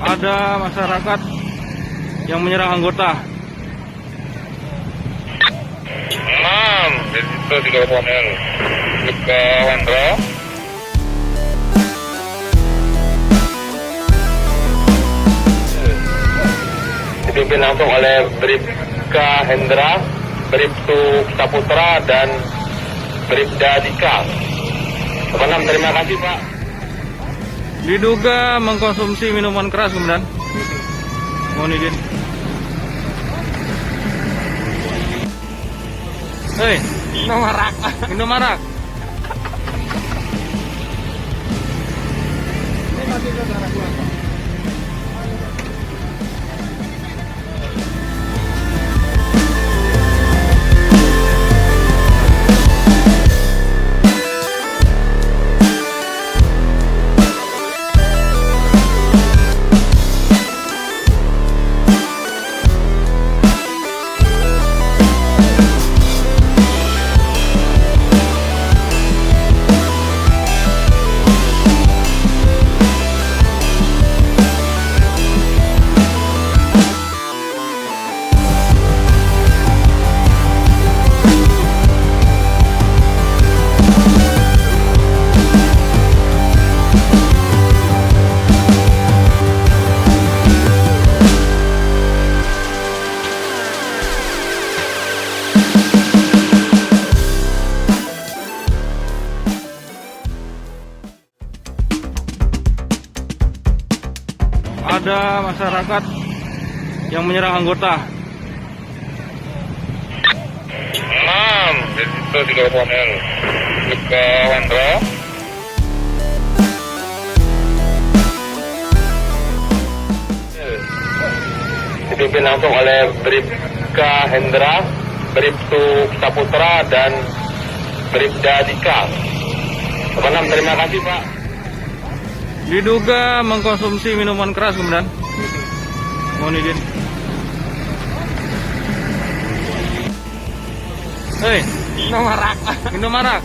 Ada masyarakat yang menyerang anggota. 6 di situ di Kabupaten ke Hendra. Dipimpin langsung oleh Bribka Hendra, Bribtu Saputra dan Bribda Dika. Kemenam, terima kasih Pak. Diduga mengkonsumsi minuman keras, kemudian mohon izin. Hei, Minum arak. minum arak. Ini masih saudara gua. Ada masyarakat yang menyerang anggota. 6 di situ di Kabupaten ke Hendra. Dipimpin langsung oleh Bribka Hendra, Bribtu Saputra dan Bribda Dika. Kemenam, terima kasih Pak. Diduga mengkonsumsi minuman keras, kemudian mohon izin. Hei, Minum arak. minum arak.